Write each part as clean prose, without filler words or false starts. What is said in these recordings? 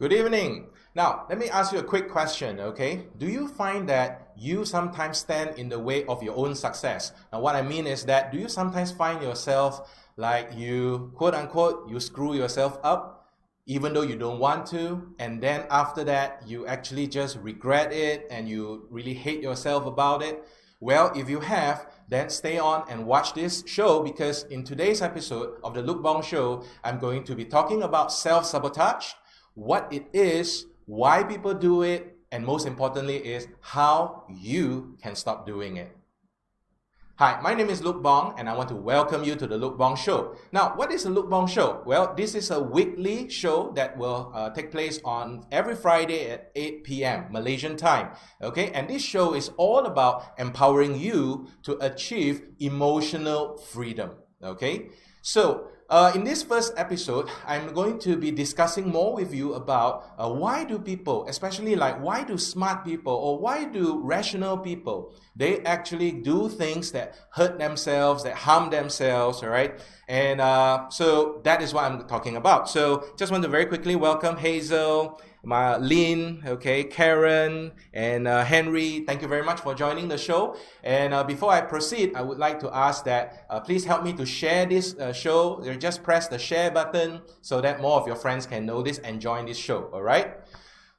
Good evening. Now, let me ask you a quick question, okay? Do you find that you sometimes stand in the way of your own success? Now, what I mean is that do you sometimes find yourself like you, quote unquote, you screw yourself up even though you don't want to, and then after that, you actually just regret it and you really hate yourself about it? Well, if you have, then stay on and watch this show because in today's episode of the Luke Bong Show, I'm going to be talking about self-sabotage, what it is, why people do it, and most importantly is how you can stop doing it. Hi, my name is Luke Bong and I want to welcome you to the Luke Bong Show. Now, what is the Luke Bong Show? Well, this is a weekly show that will take place on every Friday at 8 p.m. Malaysian time. Okay, and this show is all about empowering you to achieve emotional freedom. Okay, so in this first episode, I'm going to be discussing more with you about why do people, especially like why do smart people or why do rational people, they actually do things that hurt themselves, that harm themselves, all right? And so that is what I'm talking about. So just want to very quickly welcome Hazel, Lynn, okay, Karen, and Henry. Thank you very much for joining the show. And before I proceed, I would like to ask that please help me to share this show. You just press the share button so that more of your friends can know this and join this show, all right?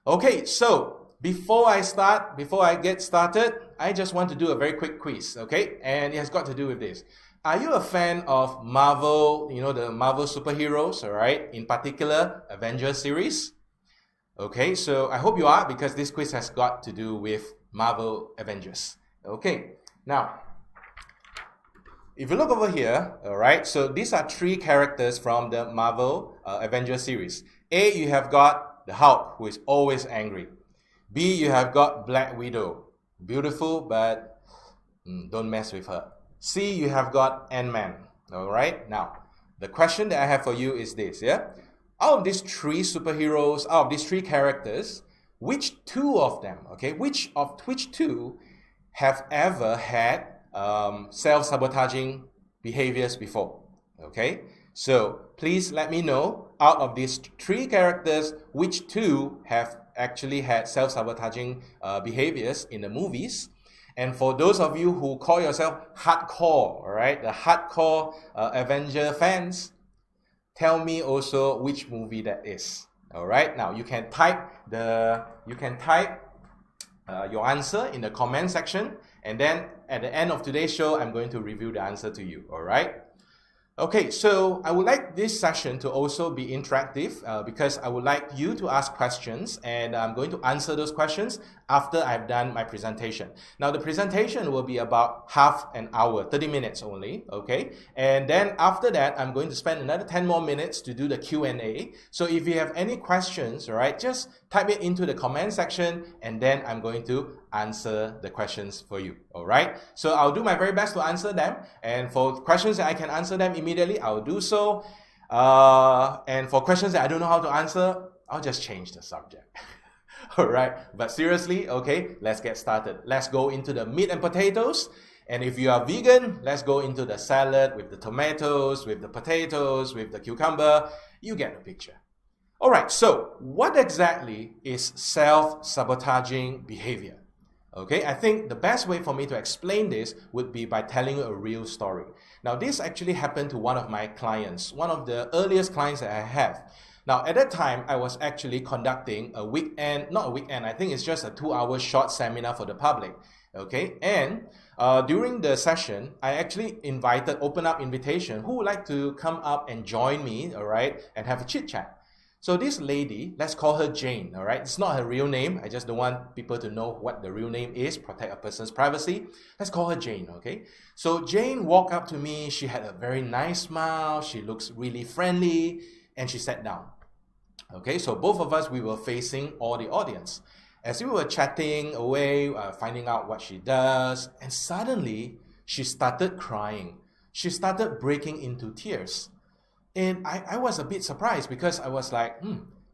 Okay, so before I get started, I just want to do a very quick quiz, okay? And it has got to do with this. Are you a fan of Marvel, the Marvel superheroes, all right? In particular, Avengers series? Okay, so I hope you are because this quiz has got to do with Marvel Avengers. Okay, now, if you look over here, all right, so these are three characters from the Marvel Avengers series. A, you have got the Hulk, who is always angry. B, you have got Black Widow. Beautiful, but don't mess with her. C, you have got Ant-Man. All right, now, the question that I have for you is this, yeah? Out of these three superheroes, out of these three characters, which two of them, okay, which two have ever had self-sabotaging behaviors before? Okay, so please let me know, out of these three characters, which two have actually had self-sabotaging behaviors in the movies. And for those of you who call yourself hardcore, all right, the hardcore Avenger fans, tell me also which movie that is. All right. Now you can type your answer in the comment section, and then at the end of today's show, I'm going to review the answer to you. All right. Okay, so I would like this session to also be interactive because I would like you to ask questions and I'm going to answer those questions after I've done my presentation. Now, the presentation will be about half an hour, 30 minutes only, okay? And then after that, I'm going to spend another 10 more minutes to do the Q&A. So if you have any questions, all right, just type it into the comment section and then I'm going to answer the questions for you, all right? So I'll do my very best to answer them, and for questions that I can answer them immediately, I'll do so. And for questions that I don't know how to answer, I'll just change the subject. All right, but seriously, okay, let's get started. Let's go into the meat and potatoes. And if you are vegan, let's go into the salad with the tomatoes, with the potatoes, with the cucumber. You get the picture. All right, so what exactly is self-sabotaging behavior? Okay, I think the best way for me to explain this would be by telling you a real story. Now, this actually happened to one of my clients, one of the earliest clients that I have. Now, at that time, I was actually conducting I think it's just a 2-hour short seminar for the public. Okay, and during the session, I actually open up invitation, who would like to come up and join me, all right, and have a chit chat. So this lady, let's call her Jane, all right? It's not her real name. I just don't want people to know what the real name is, protect a person's privacy. Let's call her Jane, okay? So Jane walked up to me. She had a very nice smile. She looks really friendly, and she sat down. Okay, so both of us, we were facing all the audience. As we were chatting away, finding out what she does, and suddenly she started crying. She started breaking into tears. And I was a bit surprised because I was like,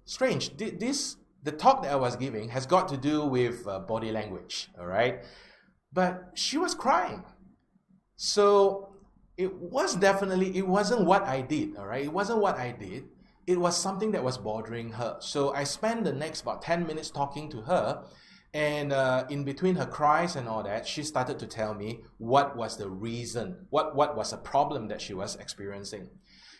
strange. The talk that I was giving has got to do with body language, all right? But she was crying. So it wasn't what I did, all right? It wasn't what I did. it was something that was bothering her. So I spent the next about 10 minutes talking to her, and in between her cries and all that, she started to tell me what was the reason, what was the problem that she was experiencing.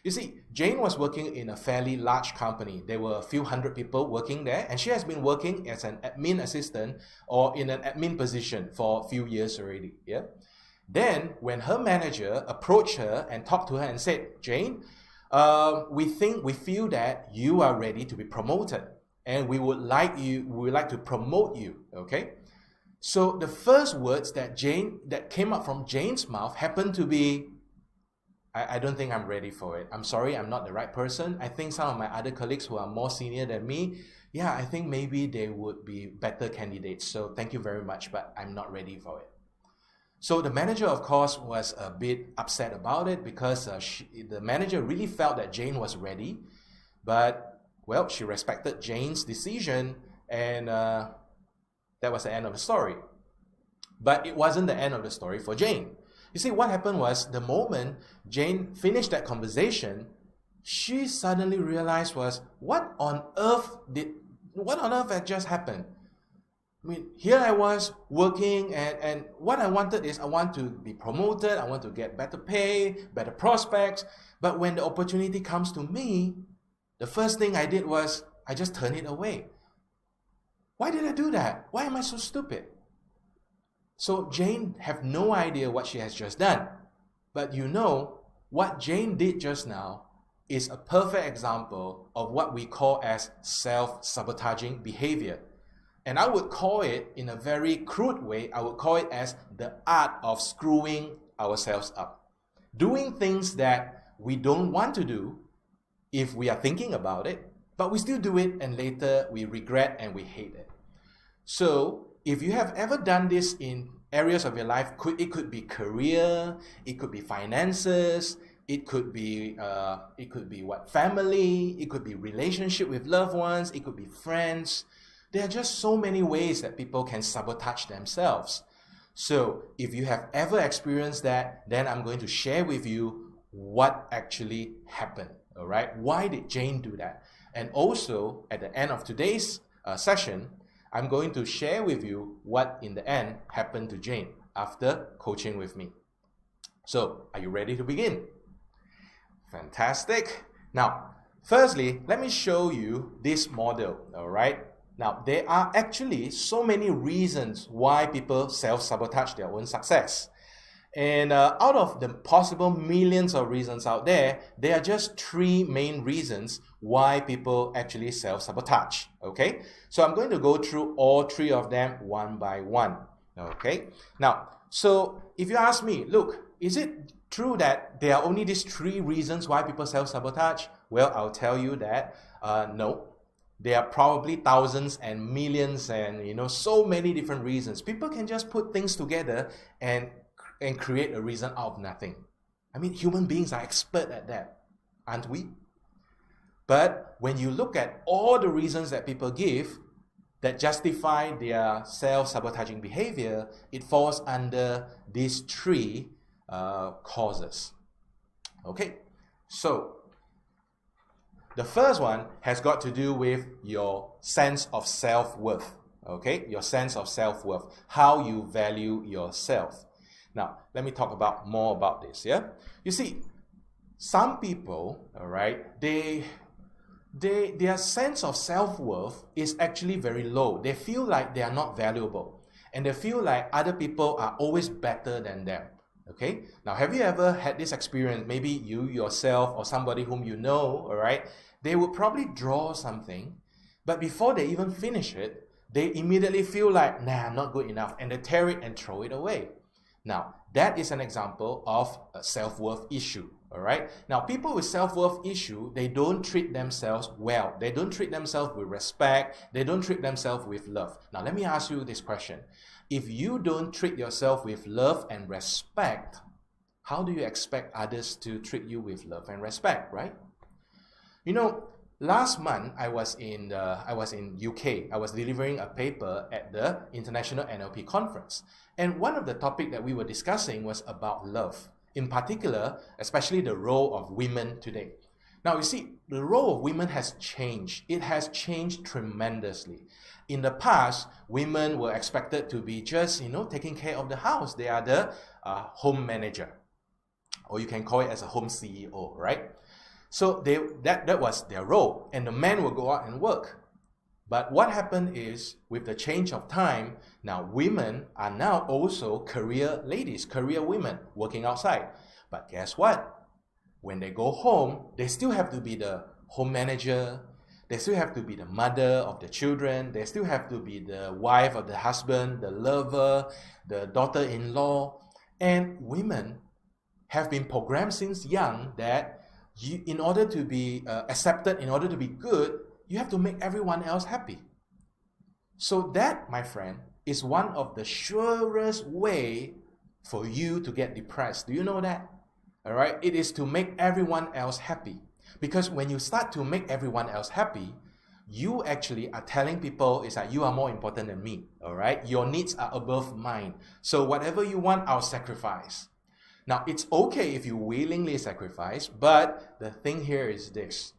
You see, Jane was working in a fairly large company. There were a few hundred people working there, and she has been working as an admin assistant or in an admin position for a few years already. Yeah. Then, when her manager approached her and talked to her and said, Jane, we feel that you are ready to be promoted, and we would like to promote you. Okay. So the first words that came up from Jane's mouth happened to be, I don't think I'm ready for it. I'm sorry, I'm not the right person. I think some of my other colleagues who are more senior than me, yeah, I think maybe they would be better candidates. So thank you very much, but I'm not ready for it. So the manager, of course, was a bit upset about it because the manager really felt that Jane was ready. But, well, she respected Jane's decision, and that was the end of the story. But it wasn't the end of the story for Jane. You see, what happened was the moment Jane finished that conversation, she suddenly realized what on earth had just happened? I mean, here I was working, and what I wanted is I want to be promoted, I want to get better pay, better prospects. But when the opportunity comes to me, the first thing I did was I just turned it away. Why did I do that? Why am I so stupid? So Jane have no idea what she has just done. But you know, what Jane did just now is a perfect example of what we call as self-sabotaging behavior. And I would call it, in a very crude way, I would call it as the art of screwing ourselves up. Doing things that we don't want to do if we are thinking about it, but we still do it and later we regret and we hate it. So, if you have ever done this in areas of your life, it could be career, it could be finances, it could be family, it could be relationship with loved ones, it could be friends. There are just so many ways that people can sabotage themselves. So if you have ever experienced that, then I'm going to share with you what actually happened. All right? Why did Jane do that? And also, at the end of today's session, I'm going to share with you what in the end happened to Jane after coaching with me. So, are you ready to begin? Fantastic. Now, firstly, let me show you this model, all right? Now, there are actually so many reasons why people self-sabotage their own success. And out of the possible millions of reasons out there, there are just 3 main reasons why people actually self-sabotage, okay? So I'm going to go through all 3 of them one by one, okay? Now, so if you ask me, look, is it true that there are only these 3 reasons why people self-sabotage? Well, I'll tell you that no. There are probably thousands and millions and, so many different reasons. People can just put things together and create a reason out of nothing. I mean, human beings are expert at that, aren't we? But when you look at all the reasons that people give that justify their self-sabotaging behavior, it falls under these 3 causes. Okay, so the first one has got to do with your sense of self-worth. Okay, your sense of self-worth, how you value yourself. Now, let me talk more about this, yeah? You see, some people, all right, their sense of self-worth is actually very low. They feel like they are not valuable, and they feel like other people are always better than them, okay? Now, have you ever had this experience, maybe you yourself or somebody whom you know, all right? They would probably draw something, but before they even finish it, they immediately feel like, nah, I'm not good enough, and they tear it and throw it away. Now, that is an example of a self-worth issue, all right? Now, people with self-worth issue, they don't treat themselves well. They don't treat themselves with respect. They don't treat themselves with love. Now, let me ask you this question. If you don't treat yourself with love and respect, how do you expect others to treat you with love and respect, right? Last month, I was in UK. I was delivering a paper at the International NLP Conference. And one of the topics that we were discussing was about love. In particular, especially the role of women today. Now, you see, the role of women has changed. It has changed tremendously. In the past, women were expected to be just, taking care of the house. They are the home manager, or you can call it as a home CEO, right? So that was their role, and the men will go out and work. But what happened is, with the change of time, now women are now also career ladies, career women, working outside. But guess what? When they go home, they still have to be the home manager, they still have to be the mother of the children, they still have to be the wife of the husband, the lover, the daughter-in-law. And women have been programmed since young that in order to be accepted, in order to be good, you have to make everyone else happy. So that, my friend, is one of the surest way for you to get depressed. Do you know that? All right? It is to make everyone else happy. Because when you start to make everyone else happy, you actually are telling people is that you are more important than me. All right? Your needs are above mine. So whatever you want, I'll sacrifice. Now, it's okay if you willingly sacrifice, but the thing here is this.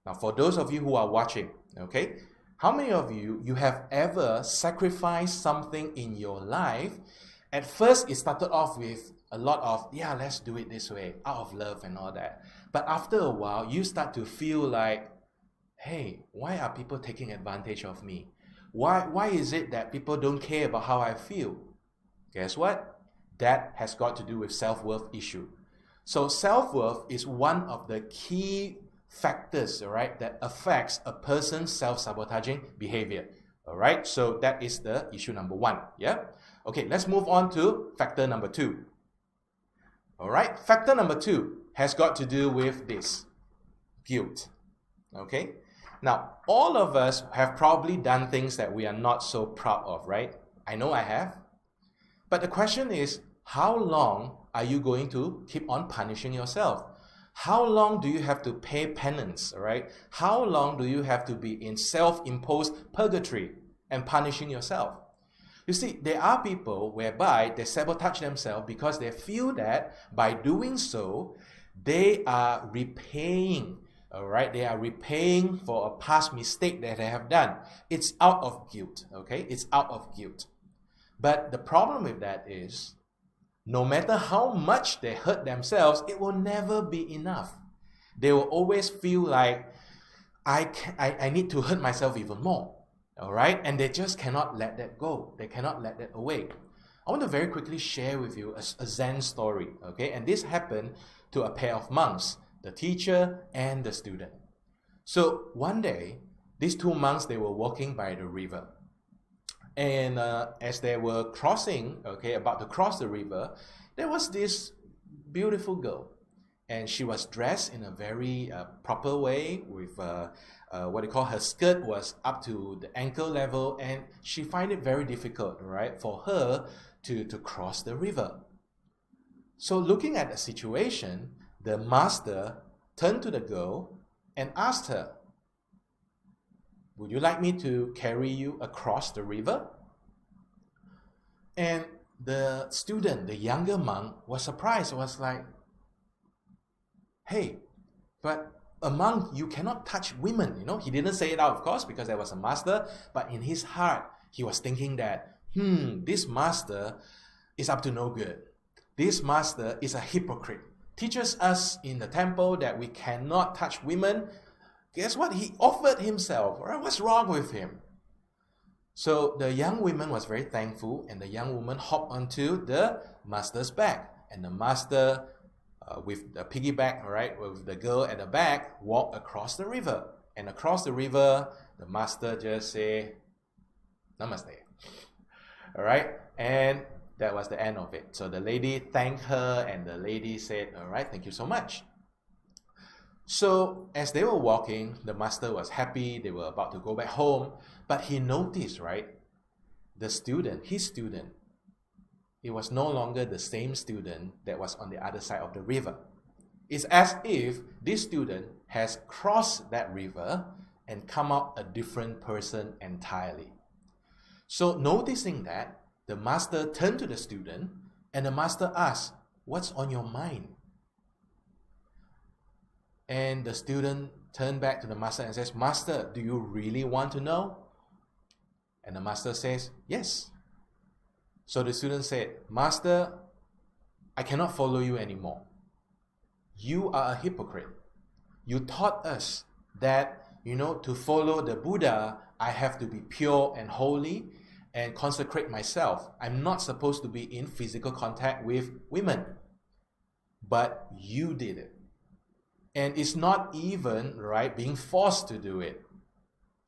Now, for those of you who are watching, okay, how many of you have ever sacrificed something in your life? At first, it started off with a lot of, yeah, let's do it this way, out of love and all that. But after a while, you start to feel like, hey, why are people taking advantage of me? Why is it that people don't care about how I feel? Guess what? That has got to do with self-worth issue. So self-worth is one of the key factors, all right, that affects a person's self-sabotaging behavior. All right, so that is the issue number one. Yeah. Okay, let's move on to factor number two. All right, factor number two has got to do with this guilt. Okay, now all of us have probably done things that we are not so proud of, right? I know I have. But the question is, how long are you going to keep on punishing yourself? How long do you have to pay penance, all right? How long do you have to be in self-imposed purgatory and punishing yourself? You see, there are people whereby they sabotage themselves because they feel that by doing so, they are repaying, all right? They are repaying for a past mistake that they have done. It's out of guilt, okay? It's out of guilt. But the problem with that is, no matter how much they hurt themselves, it will never be enough. They will always feel like, I need to hurt myself even more. All right? And they just cannot let that go. They cannot let that away. I want to very quickly share with you a Zen story. Okay? And this happened to a pair of monks, the teacher and the student. So one day, these two monks, they were walking by the river. And as they were crossing, okay, about to cross the river, there was this beautiful girl. And she was dressed in a very proper way with what they call her skirt was up to the ankle level. And she find it very difficult, right, for her to cross the river. So looking at the situation, the master turned to the girl and asked her, would you like me to carry you across the river? And the student, the younger monk, was surprised. Was like, hey, but a monk, you cannot touch women. You know, he didn't say it out, of course, because there was a master. But in his heart, he was thinking that, this master is up to no good. This master is a hypocrite. Teaches us in the temple that we cannot touch women. Guess what? He offered himself. Right? What's wrong with him? So the young woman was very thankful, and the young woman hopped onto the master's back. And the master, with the piggyback, all right, with the girl at the back, walked across the river. And across the river, the master just say, Namaste. All right, and that was the end of it. So the lady thanked her, and the lady said, all right, thank you so much. So as they were walking, the master was happy. They were about to go back home. But he noticed, right, the student, his student, it was no longer the same student that was on the other side of the river. It's as if this student has crossed that river and come out a different person entirely. So noticing that, the master turned to the student and the master asked, what's on your mind? And the student turned back to the master and says, Master, do you really want to know? And the master says, yes. So the student said, Master, I cannot follow you anymore. You are a hypocrite. You taught us that, to follow the Buddha, I have to be pure and holy and consecrate myself. I'm not supposed to be in physical contact with women. But you did it. And it's not even, right, being forced to do it.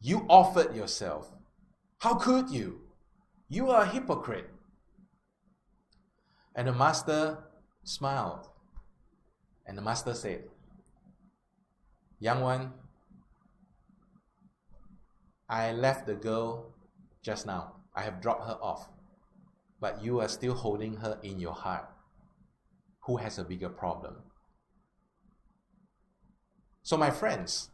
You offered yourself. How could you? You are a hypocrite. And the master smiled. And the master said, Young one, I left the girl just now. I have dropped her off. But you are still holding her in your heart. Who has a bigger problem? So my friends,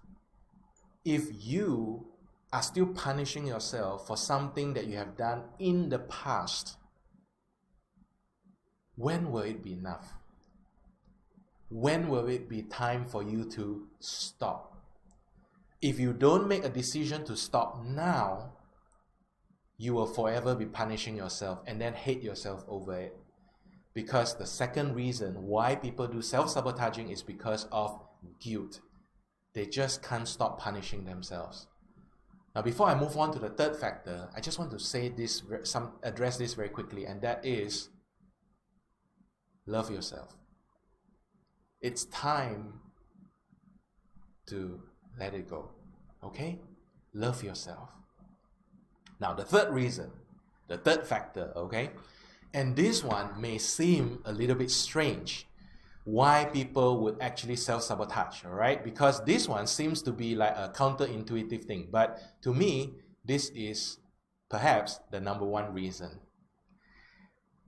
if you are still punishing yourself for something that you have done in the past, when will it be enough? When will it be time for you to stop? If you don't make a decision to stop now, you will forever be punishing yourself and then hate yourself over it. Because the second reason why people do self-sabotaging is because of guilt. They just can't stop punishing themselves. Now, before I move on to the third factor, I just want to say this, address this very quickly, and that is, love yourself. It's time to let it go. Okay? Love yourself. Now, the third reason, the third factor, okay? And this one may seem a little bit strange. Why people would actually self-sabotage, all right? Because this one seems to be like a counterintuitive thing. But to me, this is perhaps the number one reason.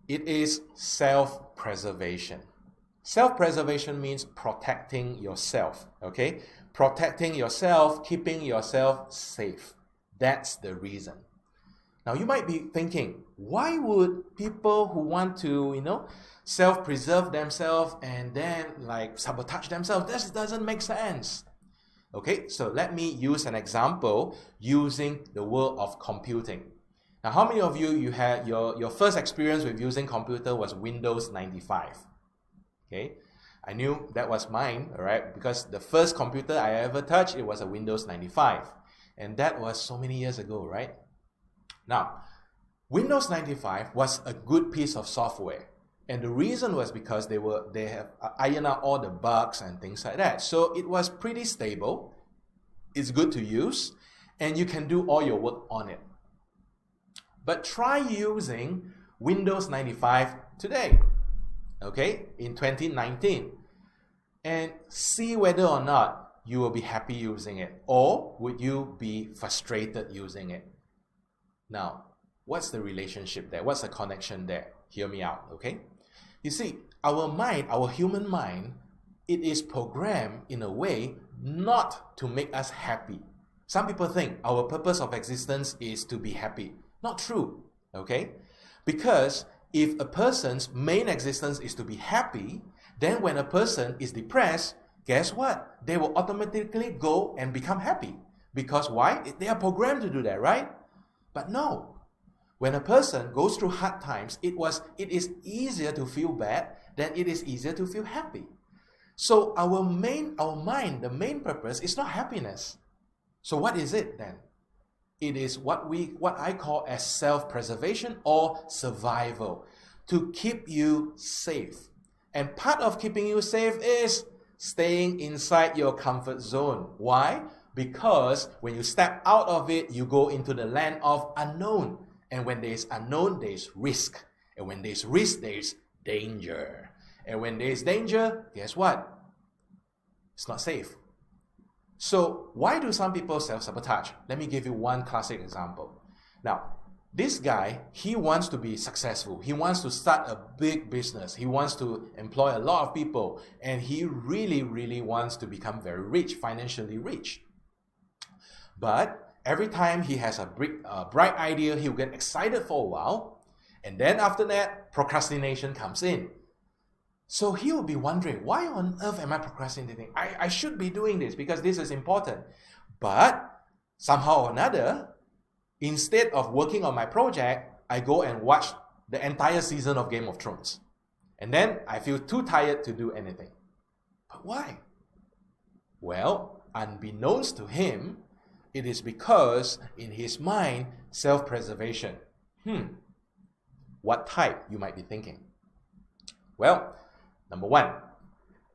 It is self-preservation. Self-preservation means protecting yourself, okay? Protecting yourself, keeping yourself safe. That's the reason. Now, you might be thinking, why would people who want to, self-preserve themselves and then sabotage themselves? This doesn't make sense. Okay, so let me use an example using the world of computing. Now, how many of you had your first experience with using computer was Windows 95? Okay, I knew that was mine, all right, because the first computer I ever touched, it was a Windows 95. And that was so many years ago, right? Now, Windows 95 was a good piece of software. And the reason was because they have ironed out all the bugs and things like that. So it was pretty stable. It's good to use. And you can do all your work on it. But try using Windows 95 today. Okay? In 2019. And see whether or not you will be happy using it. Or would you be frustrated using it? Now, what's the relationship there? What's the connection there? Hear me out, okay? You see, our mind, our human mind, it is programmed in a way not to make us happy. Some people think our purpose of existence is to be happy. Not true, okay? Because if a person's main existence is to be happy, then when a person is depressed, guess what? They will automatically go and become happy. Because why? They are programmed to do that, right? But no. When a person goes through hard times, it is easier to feel bad than it is easier to feel happy. So our mind, the main purpose is not happiness. So what is it then? It is what I call as self-preservation or survival, to keep you safe. And part of keeping you safe is staying inside your comfort zone. Why? Because when you step out of it, you go into the land of unknown. And when there is unknown, there is risk. And when there is risk, there is danger. And when there is danger, guess what? It's not safe. So why do some people self-sabotage? Let me give you one classic example. Now, this guy, he wants to be successful. He wants to start a big business. He wants to employ a lot of people. And he really, really wants to become very rich, financially rich. But every time he has a bright idea, he'll get excited for a while. And then after that, procrastination comes in. So he will be wondering, why on earth am I procrastinating? I should be doing this because this is important. But somehow or another, instead of working on my project, I go and watch the entire season of Game of Thrones. And then I feel too tired to do anything. But why? Well, unbeknownst to him, it is because in his mind, self-preservation. What type, you might be thinking? Well, number one,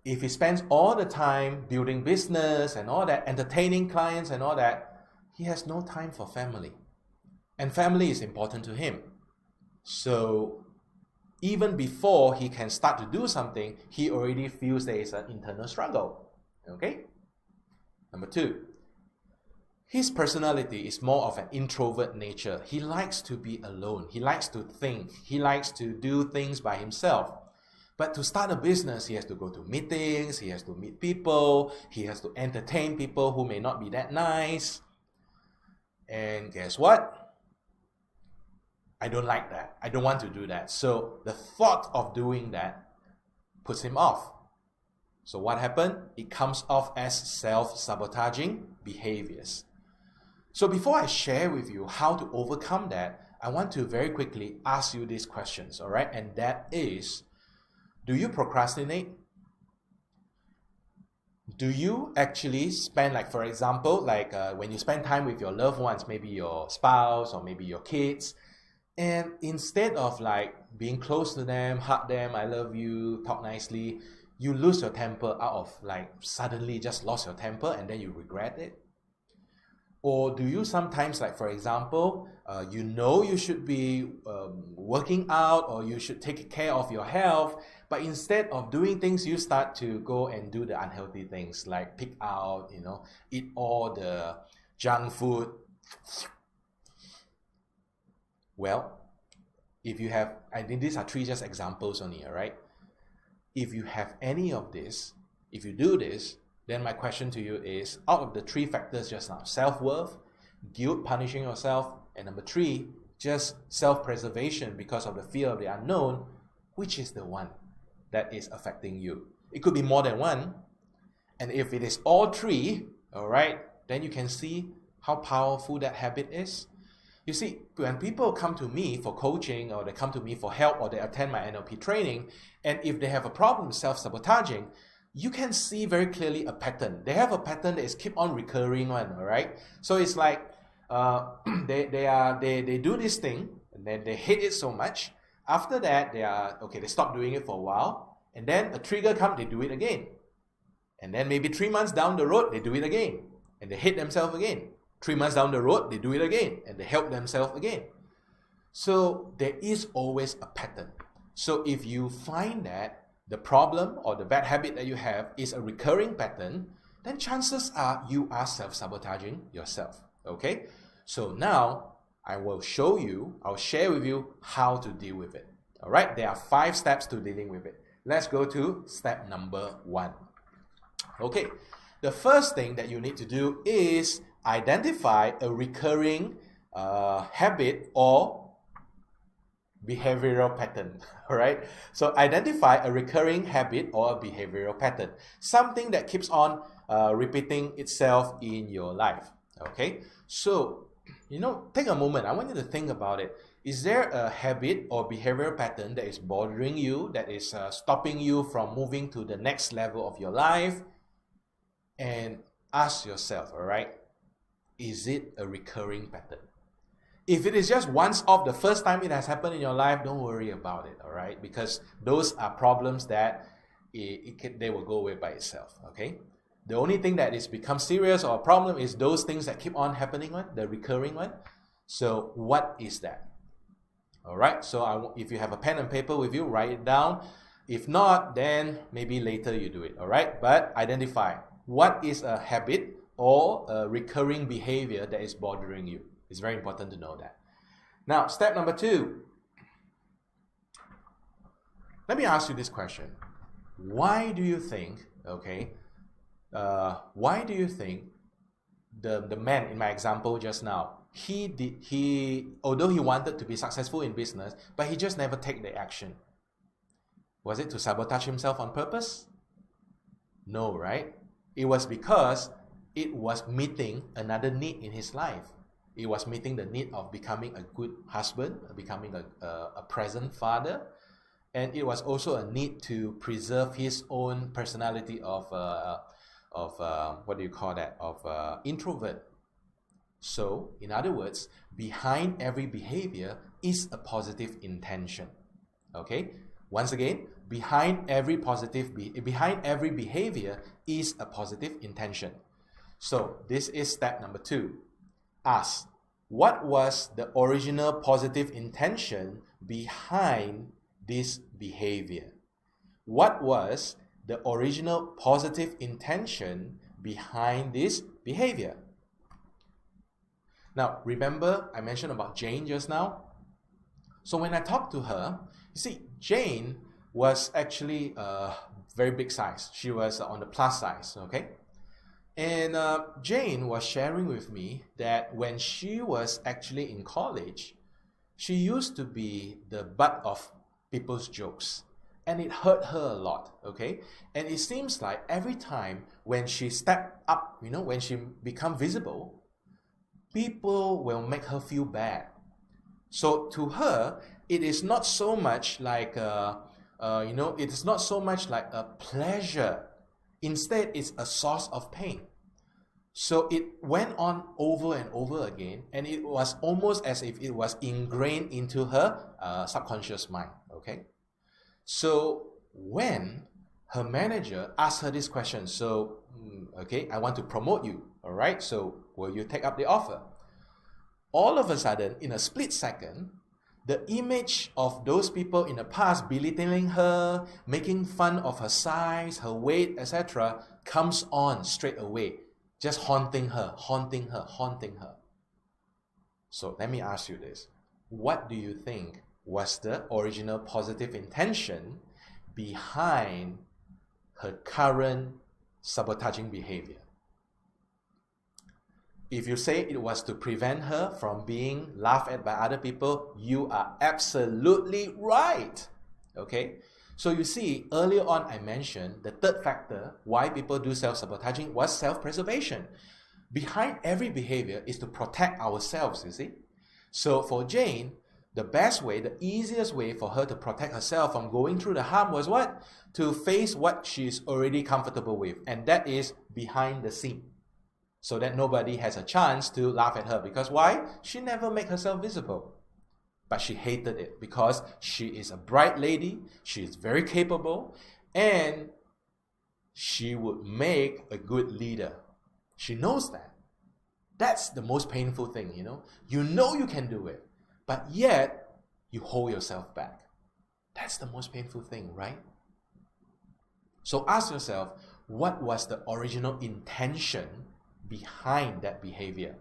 if he spends all the time building business and all that, entertaining clients and all that, he has no time for family. And family is important to him. So even before he can start to do something, he already feels there is an internal struggle. Okay? Number two, his personality is more of an introvert nature. He likes to be alone. He likes to think. He likes to do things by himself. But to start a business, he has to go to meetings, he has to meet people, he has to entertain people who may not be that nice. And guess what? I don't like that. I don't want to do that. So the thought of doing that puts him off. So what happened? It comes off as self-sabotaging behaviors. So before I share with you how to overcome that, I want to very quickly ask you these questions, all right? And that is, do you procrastinate? Do you actually spend, like for example, when you spend time with your loved ones, maybe your spouse or maybe your kids, and instead of like being close to them, hug them, I love you, talk nicely, you lose your temper out of like suddenly just lost your temper and then you regret it? Or do you sometimes, like for example, you should be working out or you should take care of your health, but instead of doing things, you start to go and do the unhealthy things like pick out, eat all the junk food. Well, if you have, I think these are three just examples only, all right? If you have any of this, if you do this, then my question to you is, out of the three factors just now, self-worth, guilt, punishing yourself, and number three, just self-preservation because of the fear of the unknown, which is the one that is affecting you? It could be more than one. And if it is all three, all right, then you can see how powerful that habit is. You see, when people come to me for coaching or they come to me for help or they attend my NLP training, and if they have a problem with self-sabotaging, you can see very clearly a pattern. They have a pattern that is keep on recurring one, all right? So it's like they do this thing and then they hate it so much. After that, they stop doing it for a while, and then a trigger comes, they do it again. And then maybe 3 months down the road, they do it again, and they hate themselves again. 3 months down the road, they do it again, and they help themselves again. So there is always a pattern. So if you find that the problem or the bad habit that you have is a recurring pattern, then chances are you are self-sabotaging yourself, okay? So now I'll share with you how to deal with it, all right? There are 5 steps to dealing with it. Let's go to step number 1. Okay, the first thing that you need to do is identify a recurring habit or behavioral pattern, all right? So identify a recurring habit or a behavioral pattern, something that keeps on repeating itself in your life, okay? So, take a moment. I want you to think about it. Is there a habit or behavioral pattern that is bothering you, that is stopping you from moving to the next level of your life? And ask yourself, all right, is it a recurring pattern? If it is just once off, the first time it has happened in your life, don't worry about it, all right? Because those are problems that they will go away by itself, okay? The only thing that is become serious or a problem is those things that keep on happening, the recurring one. So what is that? All right, so if you have a pen and paper with you, write it down. If not, then maybe later you do it, all right? But identify what is a habit or a recurring behavior that is bothering you. It's very important to know that. Now, step number 2. Let me ask you this question. Why do you think, why do you think the man in my example just now, although he wanted to be successful in business, but he just never take the action? Was it to sabotage himself on purpose? No, right? It was because it was meeting another need in his life. It was meeting the need of becoming a good husband, becoming a present father, and it was also a need to preserve his own personality of what do you call that? Of introvert. So, in other words, behind every behavior is a positive intention. Okay? Once again, behind every behavior is a positive intention. So, this is step number 2. Ask, what was the original positive intention behind this behavior? What was the original positive intention behind this behavior? Now, remember I mentioned about Jane just now? So when I talked to her, you see, Jane was actually very big size. She was on the plus size, okay? And Jane was sharing with me that when she was actually in college, she used to be the butt of people's jokes. And it hurt her a lot, okay? And it seems like every time when she stepped up, when she become visible, people will make her feel bad. So to her, it is not so much like it is not so much like a pleasure. Instead, it's a source of pain. So it went on over and over again, and it was almost as if it was ingrained into her subconscious mind. Okay. So when her manager asked her this question, so okay, I want to promote you. All right. So will you take up the offer? All of a sudden, in a split second, the image of those people in the past belittling her, making fun of her size, her weight, etc., comes on straight away, just haunting her. So let me ask you this. What do you think was the original positive intention behind her current sabotaging behavior? If you say it was to prevent her from being laughed at by other people, you are absolutely right. Okay? So you see, earlier on I mentioned the third factor why people do self-sabotaging was self-preservation. Behind every behavior is to protect ourselves, you see. So for Jane, the best way, the easiest way for her to protect herself from going through the harm was what? To face what she's already comfortable with, and that is behind the scene. So that nobody has a chance to laugh at her. Because why? She never made herself visible. But she hated it because she is a bright lady, she is very capable, and she would make a good leader. She knows that. That's the most painful thing, you know. You know you can do it, but yet you hold yourself back. That's the most painful thing, right? So ask yourself, what was the original intention behind that behavior?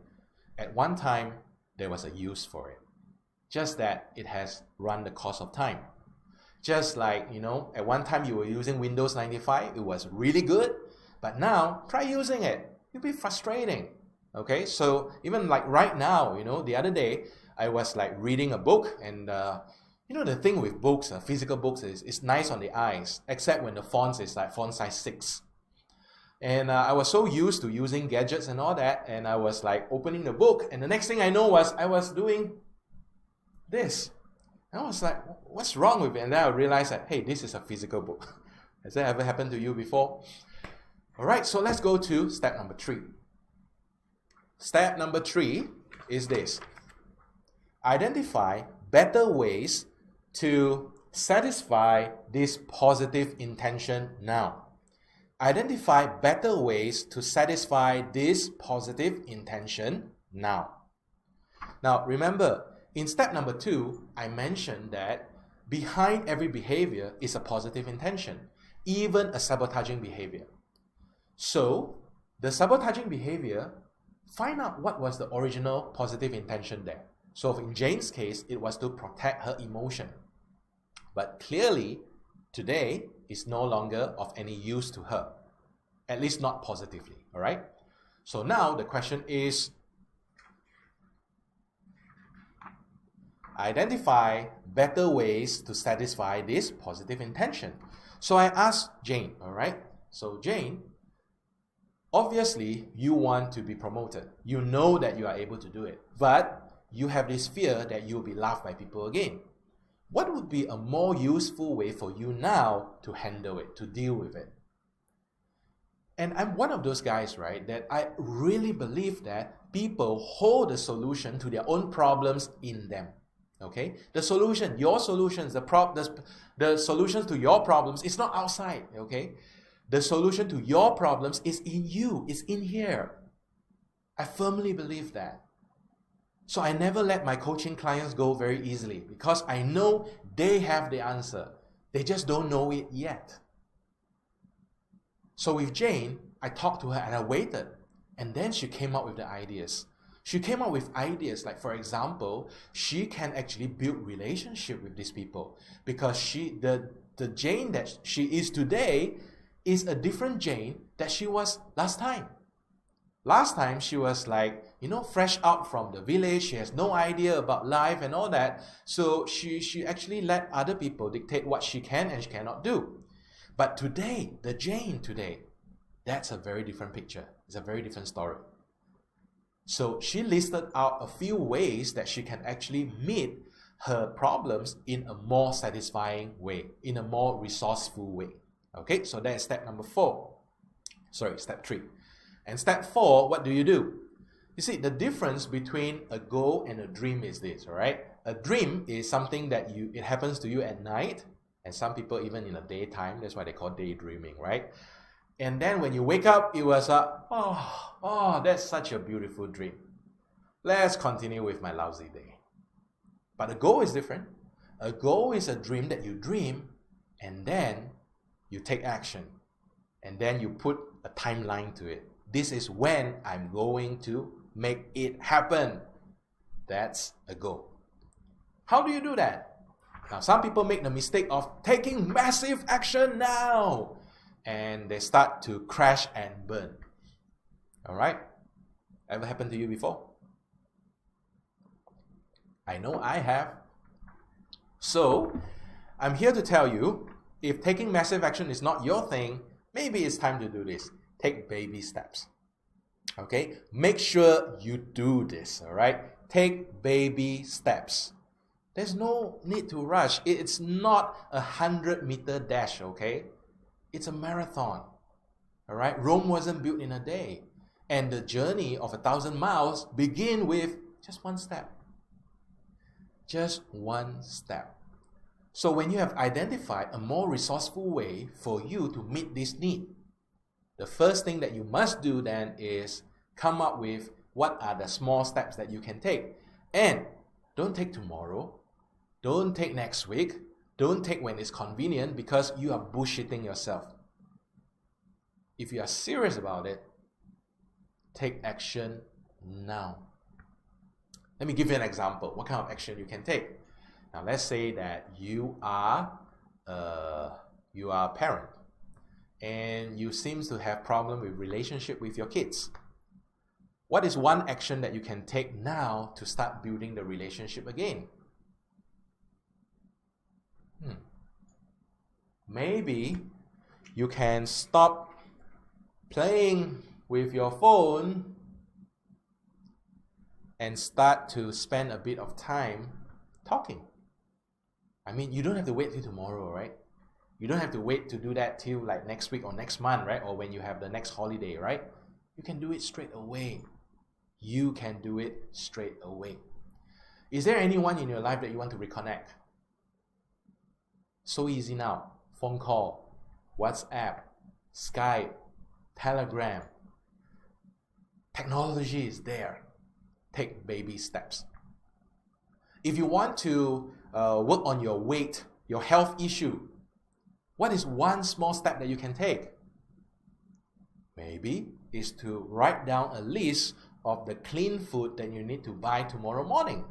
At one time, there was a use for it. Just that it has run the course of time. Just like, at one time you were using Windows 95, it was really good, but now try using it. It'll be frustrating. Okay, so even like right now, the other day, I was like reading a book, and the thing with books, physical books, is it's nice on the eyes, except when the font is like font size 6. And I was so used to using gadgets and all that, and I was like opening the book, and the next thing I know was I was doing this. And I was like, what's wrong with it? And then I realized that, hey, this is a physical book. Has that ever happened to you before? All right, so let's go to step number 3. Step number 3 is this. Identify better ways to satisfy this positive intention now. Identify better ways to satisfy this positive intention now. Now, remember, in step number 2, I mentioned that behind every behavior is a positive intention, even a sabotaging behavior. So, the sabotaging behavior, find out what was the original positive intention there. So, in Jane's case, it was to protect her emotion. But clearly, today is no longer of any use to her, at least not positively, all right? So now the question is, identify better ways to satisfy this positive intention. So I asked Jane, all right? So Jane, obviously you want to be promoted. You know that you are able to do it, but you have this fear that you'll be laughed by people again. What would be a more useful way for you now to handle it, to deal with it? And I'm one of those guys, right, that I really believe that people hold the solution to their own problems in them. Okay? The solution, your solutions, the solutions to your problems is not outside. Okay? The solution to your problems is in you, it's in here. I firmly believe that. So I never let my coaching clients go very easily because I know they have the answer. They just don't know it yet. So with Jane, I talked to her and I waited. And then she came up with the ideas. She came up with ideas like, for example, she can actually build relationship with these people because the Jane that she is today is a different Jane that she was last time. Last time she was like, fresh out from the village. She has no idea about life and all that. So she actually let other people dictate what she can and she cannot do. But today, the Jane today, that's a very different picture. It's a very different story. So she listed out a few ways that she can actually meet her problems in a more satisfying way, in a more resourceful way. Okay, so that's step number step 3. And step 4, what do? You see, the difference between a goal and a dream is this, all right? A dream is something that it happens to you at night, and some people even in the daytime. That's why they call daydreaming, right? And then when you wake up, it was that's such a beautiful dream. Let's continue with my lousy day. But a goal is different. A goal is a dream that you dream, and then you take action. And then you put a timeline to it. This is when I'm going to make it happen. That's a goal. How do you do that? Now, some people make the mistake of taking massive action now, and they start to crash and burn. All right? Ever happened to you before? I know I have. So, I'm here to tell you, if taking massive action is not your thing, maybe it's time to do this. Take baby steps. Okay? Make sure you do this, all right? Take baby steps. There's no need to rush. It's not a 100-meter dash, okay? It's a marathon, all right? Rome wasn't built in a day. And the journey of 1,000 miles begin with just one step. Just one step. So when you have identified a more resourceful way for you to meet this need, the first thing that you must do then is come up with what are the small steps that you can take. And don't take tomorrow. Don't take next week. Don't take when it's convenient because you are bullshitting yourself. If you are serious about it, take action now. Let me give you an example. What kind of action you can take? Now, let's say that you are a parent and you seem to have problem with relationship with your kids. What is one action that you can take now to start building the relationship again? Maybe you can stop playing with your phone and start to spend a bit of time talking. I mean, you don't have to wait till tomorrow, right? You don't have to wait to do that till like next week or next month, right? Or when you have the next holiday, right? You can do it straight away. You can do it straight away. Is there anyone in your life that you want to reconnect? So easy now. Phone call, WhatsApp, Skype, Telegram. Technology is there. Take baby steps. If you want to work on your weight, your health issue, what is one small step that you can take? Maybe is to write down a list of the clean food that you need to buy tomorrow morning.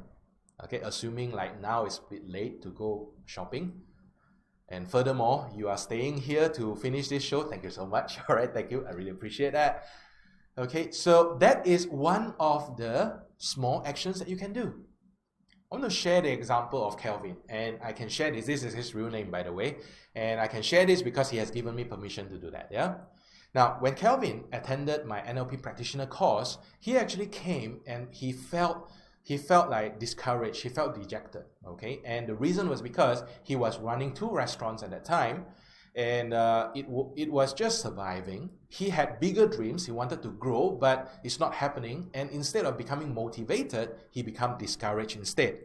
Okay, assuming like now it's a bit late to go shopping. And furthermore, you are staying here to finish this show. Thank you so much. All right, thank you. I really appreciate that. Okay, so that is one of the small actions that you can do. I want to share the example of Kelvin, and I can share this. This is his real name, by the way, and I can share this because he has given me permission to do that. Yeah. Now, when Kelvin attended my NLP practitioner course, he actually came and he felt like discouraged. He felt dejected. Okay, and the reason was because he was running 2 restaurants at that time, and it was just surviving. He had bigger dreams. He wanted to grow, but it's not happening. And instead of becoming motivated, he became discouraged instead.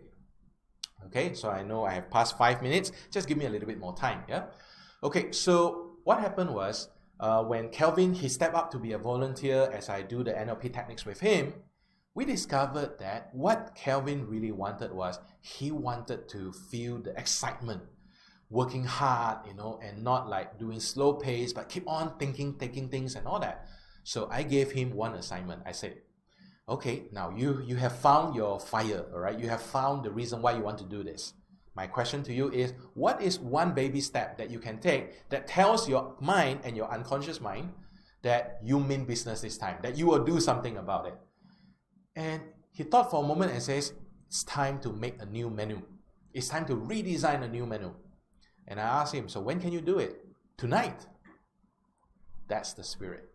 Okay, so I know I have passed 5 minutes. Just give me a little bit more time. Yeah. Okay, so what happened was when Kelvin, he stepped up to be a volunteer as I do the NLP techniques with him, we discovered that what Kelvin really wanted was he wanted to feel the excitement, working hard, and not like doing slow pace, but keep on thinking, taking things and all that. So I gave him one assignment. I said, okay, now you have found your fire, all right? You have found the reason why you want to do this. My question to you is, what is one baby step that you can take that tells your mind and your unconscious mind that you mean business this time, that you will do something about it? And he thought for a moment and says, it's time to make a new menu. It's time to redesign a new menu. And I asked him, so when can you do it? Tonight. That's the spirit.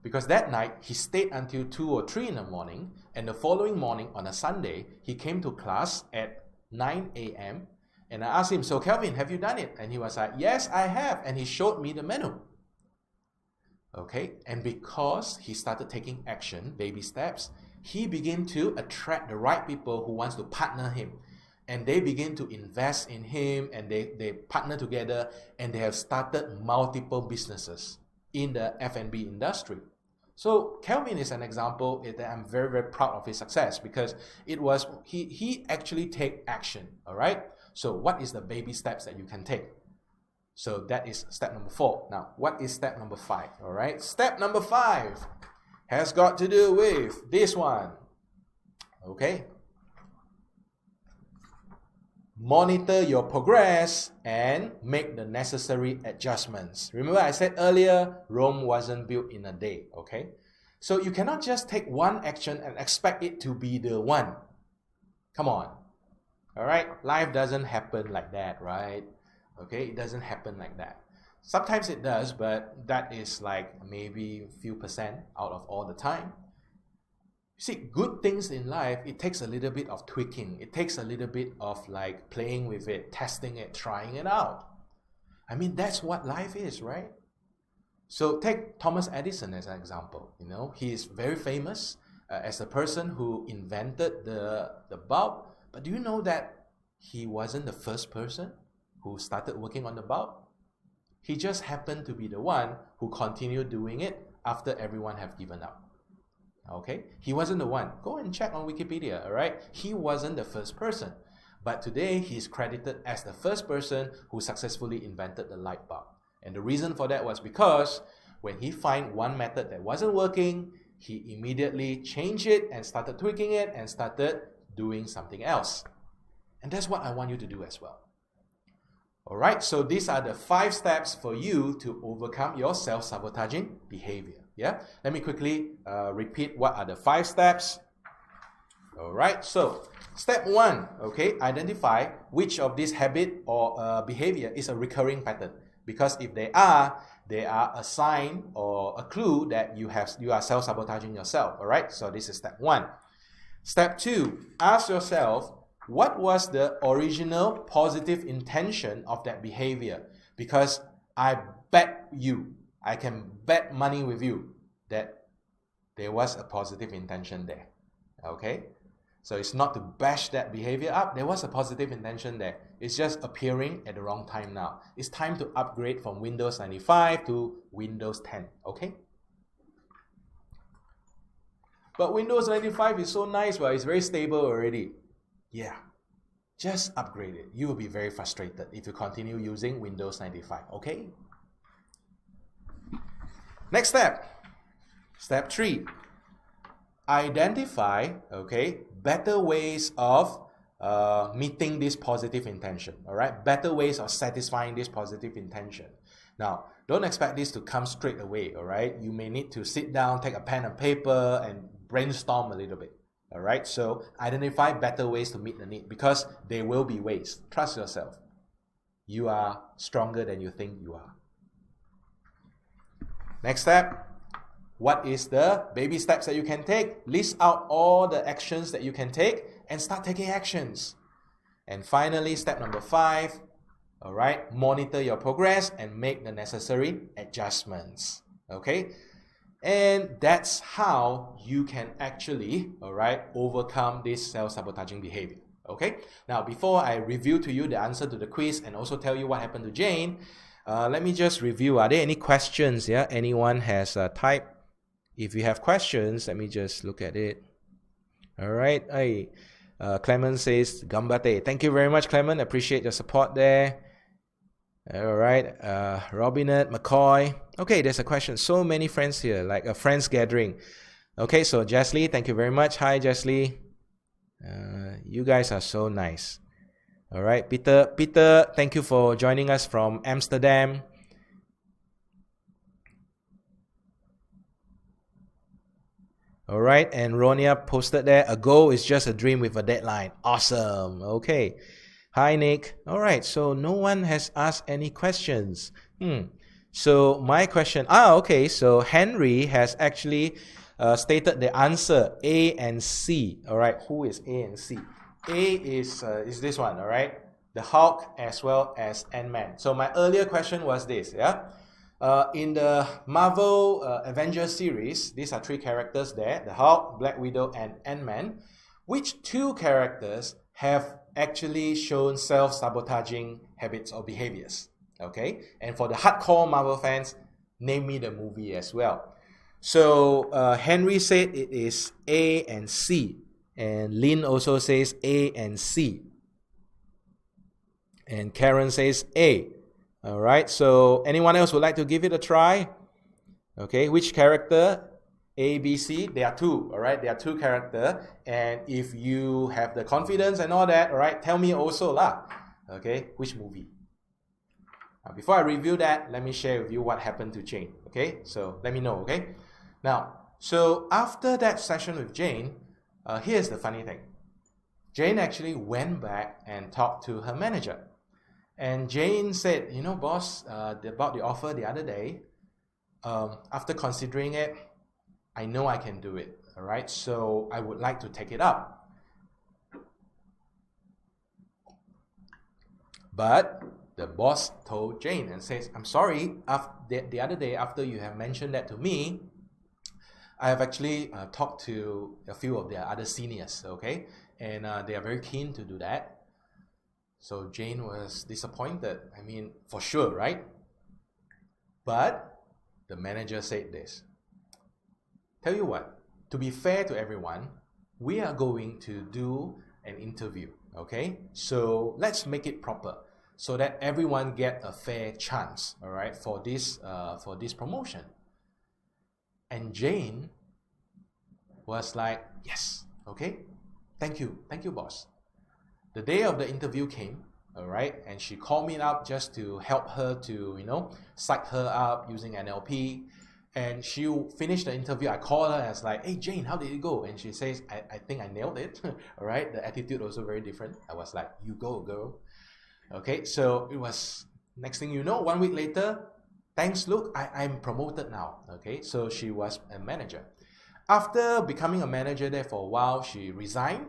Because that night, he stayed until 2 or 3 in the morning, and the following morning, on a Sunday, he came to class at 9 a.m., and I asked him, so Kelvin, have you done it? And he was like, yes, I have, and he showed me the menu. Okay, and because he started taking action, baby steps, he began to attract the right people who wants to partner him. And they begin to invest in him, and they partner together, and they have started multiple businesses in the F&B industry. So Kelvin is an example that I'm very, very proud of his success, because it was he actually take action. All right. So what is the baby steps that you can take? So that is step number 4. Now, what is step number 5? All right. Step number 5 has got to do with this one. Okay. Monitor your progress and make the necessary adjustments. Remember I said earlier, Rome wasn't built in a day, okay? So you cannot just take one action and expect it to be the one. Come on. All right? Life doesn't happen like that, right? Okay? It doesn't happen like that. Sometimes it does, but that is like maybe a few percent out of all the time. See, good things in life, it takes a little bit of tweaking. It takes a little bit of like playing with it, testing it, trying it out. I mean, that's what life is, right? So take Thomas Edison as an example. He is very famous as a person who invented the bulb. But do you know that he wasn't the first person who started working on the bulb? He just happened to be the one who continued doing it after everyone have given up. Okay, he wasn't the one. Go and check on Wikipedia, all right? He wasn't the first person. But today, he is credited as the first person who successfully invented the light bulb. And the reason for that was because when he found one method that wasn't working, he immediately changed it and started tweaking it and started doing something else. And that's what I want you to do as well. All right, so these are the 5 steps for you to overcome your self-sabotaging behavior. Yeah, let me quickly repeat what are the 5 steps. All right, so step 1, okay, identify which of this habit or behavior is a recurring pattern. Because if they are a sign or a clue that you are self-sabotaging yourself. All right, so this is step 1. Step 2, ask yourself, what was the original positive intention of that behavior? Because I bet you, I can bet money with you that there was a positive intention there. Okay? So it's not to bash that behavior up. There was a positive intention there. It's just appearing at the wrong time now. It's time to upgrade from Windows 95 to Windows 10. Okay? But Windows 95 is so nice, but it's very stable already. Yeah. Just upgrade it. You will be very frustrated if you continue using Windows 95. Okay? Next step. Step 3. Identify, okay, better ways of meeting this positive intention. All right? Better ways of satisfying this positive intention. Now, don't expect this to come straight away. All right? You may need to sit down, take a pen and paper, and brainstorm a little bit. All right, so identify better ways to meet the need, because there will be ways. Trust yourself. You are stronger than you think you are. Next step, what is the baby steps that you can take? List out all the actions that you can take and start taking actions. And finally, step number 5, all right, monitor your progress and make the necessary adjustments. Okay? And that's how you can actually, all right, overcome this self-sabotaging behavior. Okay? Now, before I review to you the answer to the quiz and also tell you what happened to Jane, let me just review. Are there any questions? Yeah, anyone has typed? If you have questions, let me just look at it. All right. Hey, Clement says, Gambate. Thank you very much, Clement. Appreciate your support there. All right. Robinette, McCoy. Okay, there's a question. So many friends here, like a friends gathering. Okay, so Jeslie, thank you very much. Hi, Jeslie. You guys are so nice. All right, Peter, thank you for joining us from Amsterdam. All right, and Ronia posted there, a goal is just a dream with a deadline. Awesome. Okay. Hi, Nick. All right, so no one has asked any questions. So my question, okay, so Henry has actually stated the answer, A and C. All right, who is A and C? A is this one, all right? The Hulk as well as Ant-Man. So my earlier question was this, yeah? In the Marvel Avengers series, these are 3 characters there, the Hulk, Black Widow, and Ant-Man. Which 2 characters have actually shown self-sabotaging habits or behaviors? Okay, and for the hardcore Marvel fans, name me the movie as well. So Henry said it is A and C, and Lynn also says A and C, and Karen says A. All right, so anyone else would like to give it a try? Okay, which character? A, B, C. There are 2, all right? There are 2 characters, and if you have the confidence and all that, all right, tell me also lah. Okay, which movie? Before I review that, let me share with you what happened to Jane. Okay, so let me know. Okay, now, so after that session with Jane, here's the funny thing. Jane actually went back and talked to her manager. And Jane said, you know, boss, about the offer the other day, after considering it, I know I can do it, all right? So I would like to take it up. But the boss told Jane and says, I'm sorry, the other day after you have mentioned that to me, I have actually talked to a few of their other seniors, okay? And they are very keen to do that. So Jane was disappointed. I mean, for sure, right? But the manager said this. Tell you what, to be fair to everyone, we are going to do an interview, okay? So let's make it proper so that everyone get a fair chance, all right, for this promotion. And Jane was like, yes, okay, thank you, boss. The day of the interview came, all right, and she called me up just to help her to, you know, psych her up using NLP. And she finished the interview. I called her and I was like, hey, Jane, how did it go? And she says, I think I nailed it, all right? The attitude also very different. I was like, you go, girl. Okay, so it was, next thing you know, 1 week later, thanks, Luke, I'm promoted now, okay? So she was a manager. After becoming a manager there for a while, she resigned.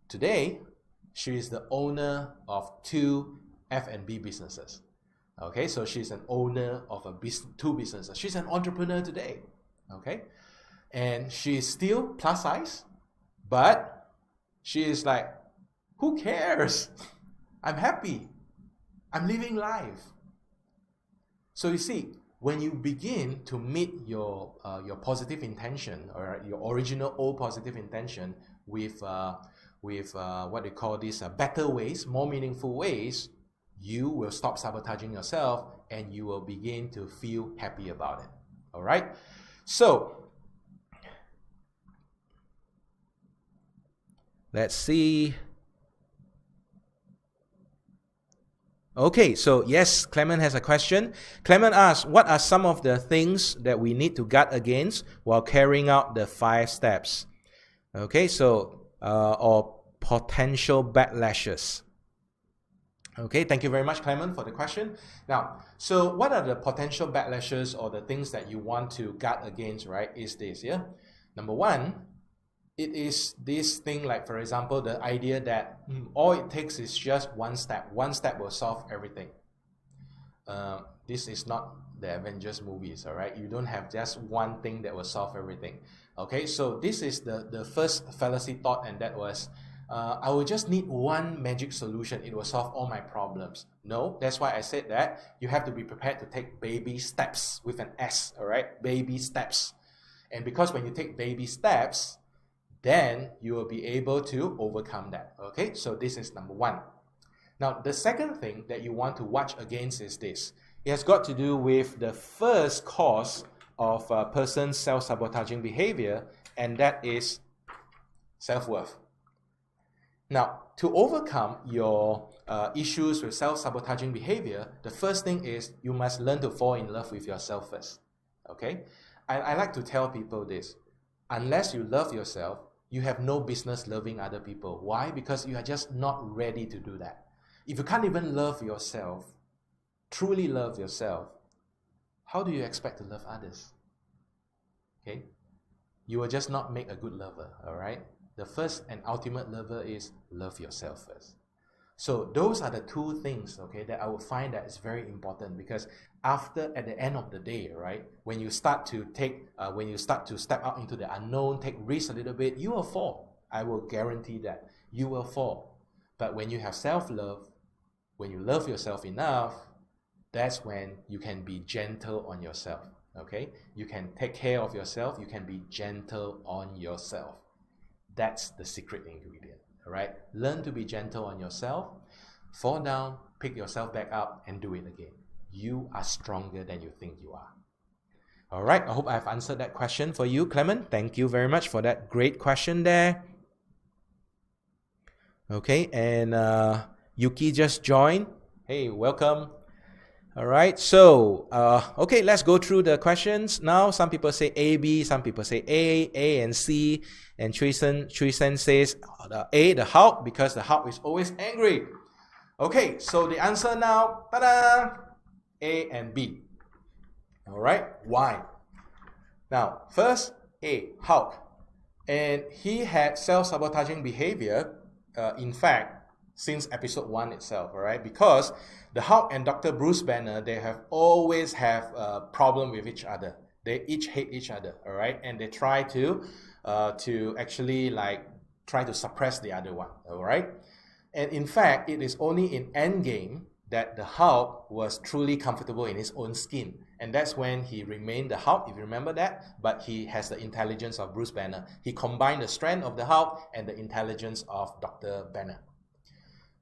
Today, she is the owner of 2 F&B businesses. Okay, so she's an owner of 2 businesses. She's an entrepreneur today. Okay, and she's still plus size, but she is like, who cares? I'm happy. I'm living life. So you see, when you begin to meet your positive intention, or your original old positive intention with what they call these better ways, more meaningful ways, you will stop sabotaging yourself and you will begin to feel happy about it. All right? So, let's see. Okay, so yes, Clement has a question. Clement asks, what are some of the things that we need to guard against while carrying out the 5 steps? Okay, so, or potential backlashes. Okay, thank you very much, Clement, for the question. Now, so what are the potential backlashes or the things that you want to guard against, right, is this, yeah? Number one, it is this thing like, for example, the idea that all it takes is just one step. One step will solve everything. This is not the Avengers movies, all right? You don't have just one thing that will solve everything. Okay, so this is the first fallacy thought, and that was, I will just need one magic solution. It will solve all my problems. No, that's why I said that you have to be prepared to take baby steps with an S, all right? Baby steps. And because when you take baby steps, then you will be able to overcome that. Okay, so this is number one. Now, the second thing that you want to watch against is this. It has got to do with the first cause of a person's self-sabotaging behavior, and that is self-worth. Now, to overcome your issues with self-sabotaging behavior, the first thing is you must learn to fall in love with yourself first. Okay? I like to tell people this. Unless you love yourself, you have no business loving other people. Why? Because you are just not ready to do that. If you can't even love yourself, truly love yourself, how do you expect to love others? Okay? You will just not make a good lover, all right? The first and ultimate lover is love yourself first. So those are the two things, okay, that I would find that is very important, because at the end of the day, right, when you start to step out into the unknown, take risks a little bit, you will fall. I will guarantee that you will fall. But when you have self-love, when you love yourself enough, that's when you can be gentle on yourself. Okay, you can take care of yourself. You can be gentle on yourself. That's the secret ingredient. All right, learn to be gentle on yourself. Fall down, pick yourself back up, and do it again. You are stronger than you think you are. All right, I hope I've answered that question for you, Clement. Thank you very much for that great question there. Okay, and Yuki just joined. Hey, welcome. All right, so, okay, let's go through the questions now. Some people say A, B, some people say A and C, and Chui Sen says A, the Hulk, because the Hulk is always angry. Okay, so the answer now, ta-da, A and B. All right, why? Now, first, A, Hulk. And he had self-sabotaging behavior, in fact, since episode 1 itself, all right? Because the Hulk and Dr. Bruce Banner, they have always have a problem with each other. They each hate each other, all right? And they try to actually try to suppress the other one, all right? And in fact, it is only in Endgame that the Hulk was truly comfortable in his own skin. And that's when he remained the Hulk, if you remember that. But he has the intelligence of Bruce Banner. He combined the strength of the Hulk and the intelligence of Dr. Banner.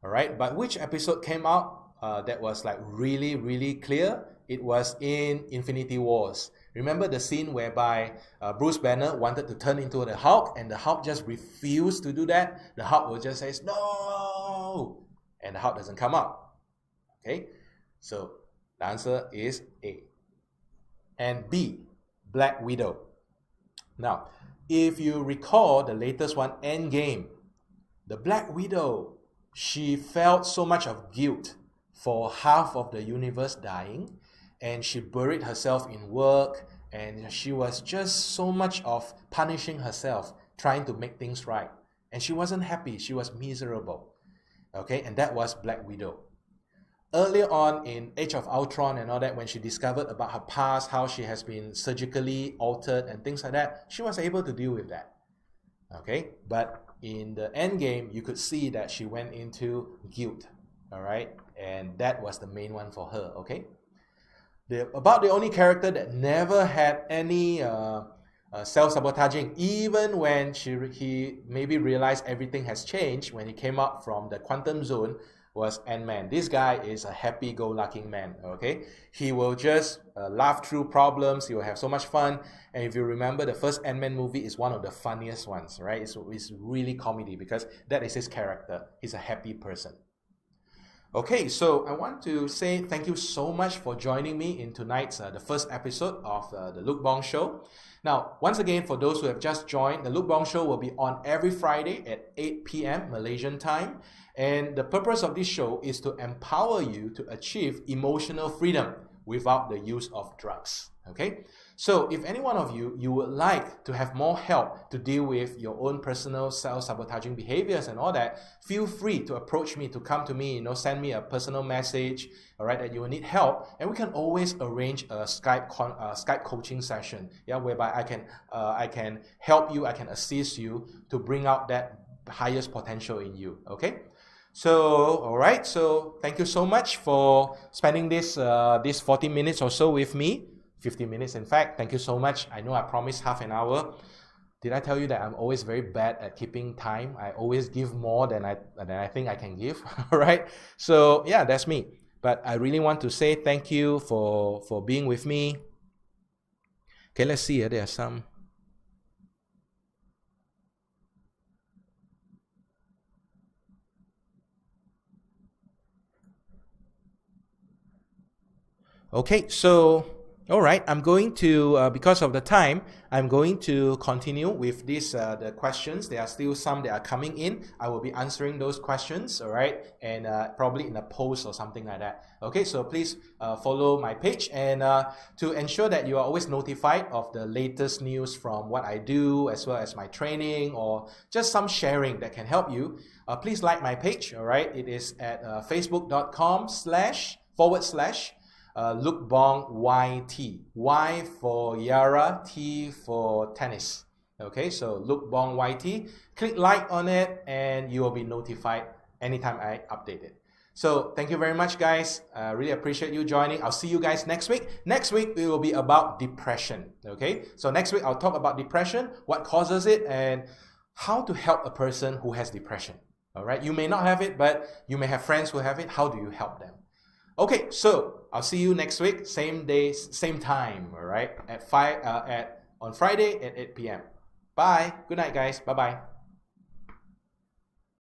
All right, but which episode came out that was really, really clear? It was in Infinity Wars. Remember the scene whereby Bruce Banner wanted to turn into the Hulk, and the Hulk just refused to do that? The Hulk will just say, no! And the Hulk doesn't come out. Okay, so the answer is A. And B, Black Widow. Now, if you recall the latest one, Endgame, the Black Widow, she felt so much of guilt for half of the universe dying, and she buried herself in work, and she was just so much of punishing herself, trying to make things right. And she wasn't happy, she was miserable. Okay, and that was Black Widow. Earlier on in Age of Ultron and all that, when she discovered about her past, how she has been surgically altered and things like that, she was able to deal with that. Okay, but in the end game, you could see that she went into guilt, all right? And that was the main one for her, okay? About the only character that never had any self-sabotaging, even when he maybe realized everything has changed when he came out from the quantum zone, was Ant-Man. This guy is a happy-go-lucky man, okay? He will just laugh through problems. He will have so much fun. And if you remember, the first Ant-Man movie is one of the funniest ones, right? It's really comedy because that is his character. He's a happy person. Okay, so I want to say thank you so much for joining me in tonight's the first episode of the Luke Bong Show. Now, once again, for those who have just joined, the Luke Bong Show will be on every Friday at 8 p.m. Malaysian time. And the purpose of this show is to empower you to achieve emotional freedom without the use of drugs. Okay? So if any one of you would like to have more help to deal with your own personal self-sabotaging behaviors and all that, feel free to approach me, to come to me, send me a personal message, all right, that you will need help, and we can always arrange a Skype coaching session, yeah, whereby I can help you, I can assist you to bring out that highest potential in you. Okay? So, all right, so thank you so much for spending this 40 minutes or so with me. 50 minutes, in fact. Thank you so much. I know I promised half an hour. Did I tell you that I'm always very bad at keeping time? I always give more than I think I can give. All right. So yeah, that's me. But I really want to say thank you for being with me. Okay, let's see. There are some. Okay, so all right, I'm going to, because of the time, I'm going to continue with the questions. There are still some that are coming in. I will be answering those questions, all right, and probably in a post or something like that. Okay, so please follow my page, and to ensure that you are always notified of the latest news from what I do, as well as my training, or just some sharing that can help you, please like my page, all right? It is at facebook.com// Luke Bong YT. Y for Yara, T for tennis. Okay, so Luke Bong YT. Click like on it and you will be notified anytime I update it. So thank you very much, guys. I really appreciate you joining. I'll see you guys next week. Next week, it will be about depression. Okay, so next week, I'll talk about depression, what causes it, and how to help a person who has depression. All right, you may not have it, but you may have friends who have it. How do you help them? Okay, so I'll see you next week, same day, same time, all right, on Friday at 8 p.m. Bye. Good night, guys. Bye-bye.